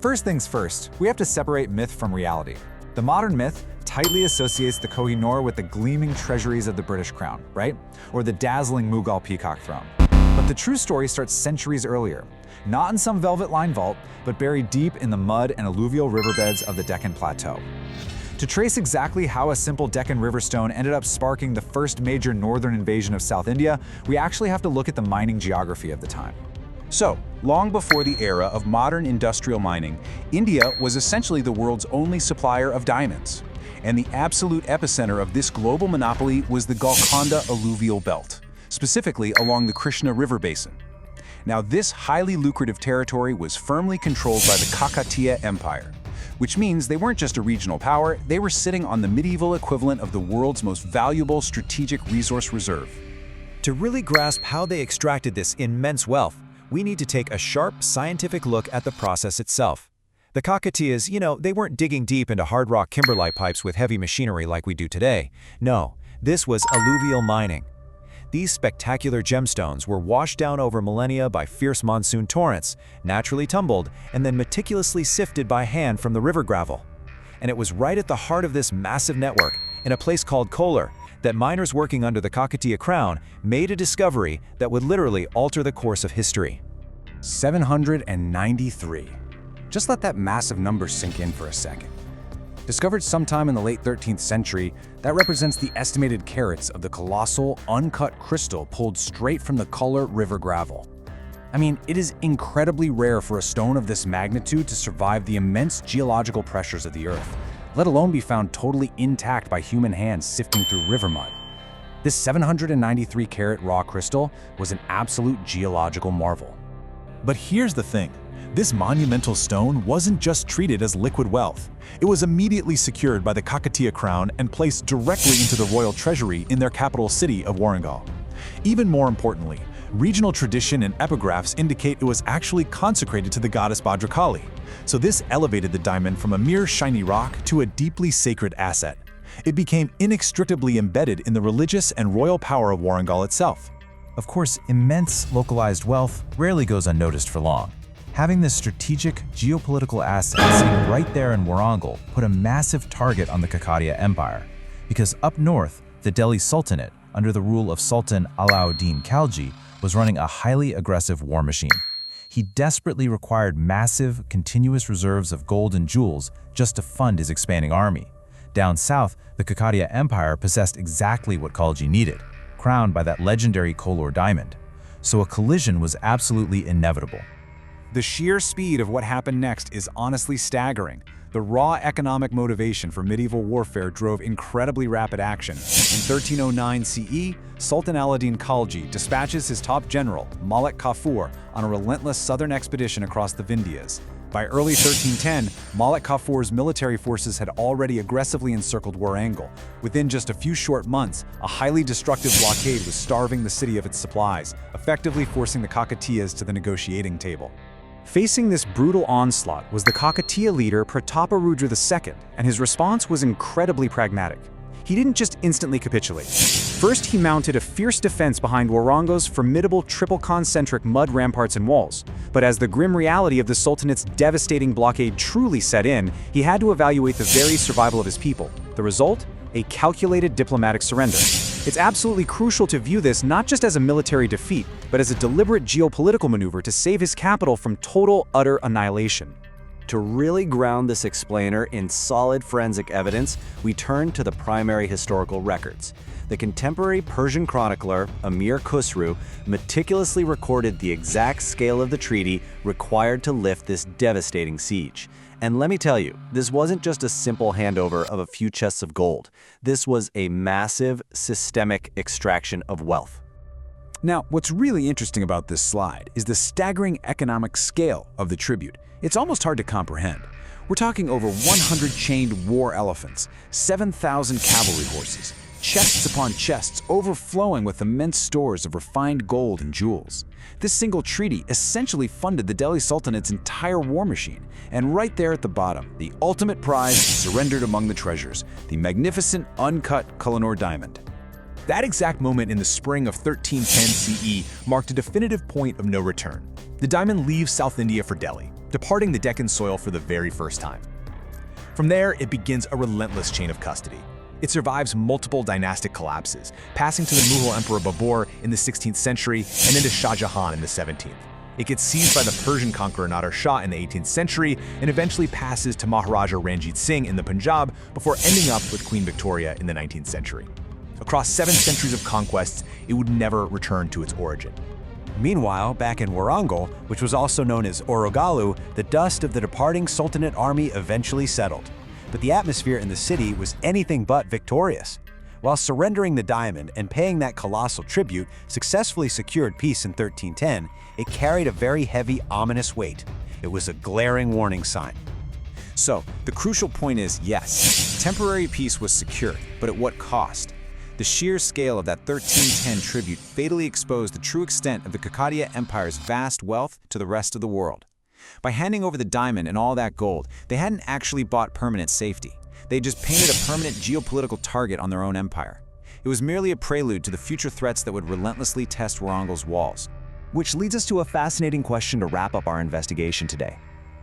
First things first, we have to separate myth from reality. The modern myth tightly associates the Koh-i-Noor with the gleaming treasuries of the British crown, right? Or the dazzling Mughal Peacock Throne. But the true story starts centuries earlier, not in some velvet-lined vault, but buried deep in the mud and alluvial riverbeds of the Deccan Plateau. To trace exactly how a simple Deccan river stone ended up sparking the first major northern invasion of South India, we actually have to look at the mining geography of the time. So, long before the era of modern industrial mining, India was essentially the world's only supplier of diamonds. And the absolute epicenter of this global monopoly was the Golconda alluvial belt, specifically along the Krishna River Basin. Now, this highly lucrative territory was firmly controlled by the Kakatiya Empire, which means they weren't just a regional power, they were sitting on the medieval equivalent of the world's most valuable strategic resource reserve. To really grasp how they extracted this immense wealth, we need to take a sharp, scientific look at the process itself. The Kakatiyas, they weren't digging deep into hard rock kimberlite pipes with heavy machinery like we do today. No, this was alluvial mining. These spectacular gemstones were washed down over millennia by fierce monsoon torrents, naturally tumbled, and then meticulously sifted by hand from the river gravel. And it was right at the heart of this massive network, in a place called Kollur, that miners working under the Kakatiya crown made a discovery that would literally alter the course of history. 793. Just let that massive number sink in for a second. Discovered sometime in the late 13th century, that represents the estimated carats of the colossal, uncut crystal pulled straight from the Kollur River gravel. I mean, it is incredibly rare for a stone of this magnitude to survive the immense geological pressures of the Earth, let alone be found totally intact by human hands sifting through river mud. This 793-carat raw crystal was an absolute geological marvel. But here's the thing. This monumental stone wasn't just treated as liquid wealth. It was immediately secured by the Kakatiya crown and placed directly into the royal treasury in their capital city of Warangal. Even more importantly, regional tradition and epigraphs indicate it was actually consecrated to the goddess Bhadrakali. So this elevated the diamond from a mere shiny rock to a deeply sacred asset. It became inextricably embedded in the religious and royal power of Warangal itself. Of course, immense localized wealth rarely goes unnoticed for long. Having this strategic geopolitical asset sitting right there in Warangal put a massive target on the Kakatiya Empire, because up north, the Delhi Sultanate, under the rule of Sultan Alauddin Khalji, was running a highly aggressive war machine. He desperately required massive, continuous reserves of gold and jewels just to fund his expanding army. Down south, the Kakatiya Empire possessed exactly what Khalji needed, crowned by that legendary Kollur diamond. So a collision was absolutely inevitable. The sheer speed of what happened next is honestly staggering. The raw economic motivation for medieval warfare drove incredibly rapid action. In 1309 CE, Sultan Alauddin Khalji dispatches his top general, Malik Kafur, on a relentless southern expedition across the Vindhyas. By early 1310, Malik Kafur's military forces had already aggressively encircled Warangal. Within just a few short months, a highly destructive blockade was starving the city of its supplies, effectively forcing the Kakatiyas to the negotiating table. Facing this brutal onslaught was the Kakatiya leader Prataparudra II, and his response was incredibly pragmatic. He didn't just instantly capitulate. First, he mounted a fierce defense behind Warangal's formidable triple-concentric mud ramparts and walls. But as the grim reality of the Sultanate's devastating blockade truly set in, he had to evaluate the very survival of his people. The result? A calculated diplomatic surrender. It's absolutely crucial to view this not just as a military defeat, but as a deliberate geopolitical maneuver to save his capital from total, utter annihilation. To really ground this explainer in solid forensic evidence, we turn to the primary historical records. The contemporary Persian chronicler, Amir Khusru, meticulously recorded the exact scale of the treaty required to lift this devastating siege. And let me tell you, this wasn't just a simple handover of a few chests of gold. This was a massive, systemic extraction of wealth. Now, what's really interesting about this slide is the staggering economic scale of the tribute. It's almost hard to comprehend. We're talking over 100 chained war elephants, 7,000 cavalry horses, chests upon chests overflowing with immense stores of refined gold and jewels. This single treaty essentially funded the Delhi Sultanate's entire war machine. And right there at the bottom, the ultimate prize surrendered among the treasures, the magnificent uncut Koh-i-Noor diamond. That exact moment in the spring of 1310 CE marked a definitive point of no return. The diamond leaves South India for Delhi, departing the Deccan soil for the very first time. From there, it begins a relentless chain of custody. It survives multiple dynastic collapses, passing to the Mughal Emperor Babur in the 16th century and then to Shah Jahan in the 17th. It gets seized by the Persian conqueror Nader Shah in the 18th century and eventually passes to Maharaja Ranjit Singh in the Punjab before ending up with Queen Victoria in the 19th century. Across 7 centuries of conquests, it would never return to its origin. Meanwhile, back in Warangal, which was also known as Orogalu, the dust of the departing Sultanate army eventually settled. But the atmosphere in the city was anything but victorious. While surrendering the diamond and paying that colossal tribute successfully secured peace in 1310, it carried a very heavy, ominous weight. It was a glaring warning sign. So, the crucial point is, yes, temporary peace was secured, but at what cost? The sheer scale of that 1310 tribute fatally exposed the true extent of the Kakatiya Empire's vast wealth to the rest of the world. By handing over the diamond and all that gold, they hadn't actually bought permanent safety. They just painted a permanent geopolitical target on their own empire. It was merely a prelude to the future threats that would relentlessly test Warangal's walls. Which leads us to a fascinating question to wrap up our investigation today.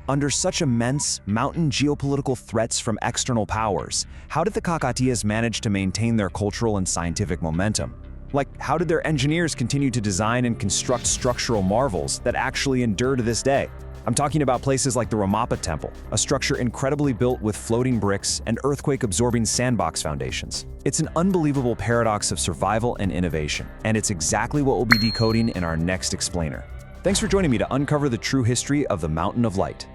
Under such immense, mountain geopolitical threats from external powers, how did the Kakatiyas manage to maintain their cultural and scientific momentum? Like, how did their engineers continue to design and construct structural marvels that actually endure to this day? I'm talking about places like the Ramappa Temple, a structure incredibly built with floating bricks and earthquake-absorbing sandbox foundations. It's an unbelievable paradox of survival and innovation, and it's exactly what we'll be decoding in our next explainer. Thanks for joining me to uncover the true history of the Mountain of Light.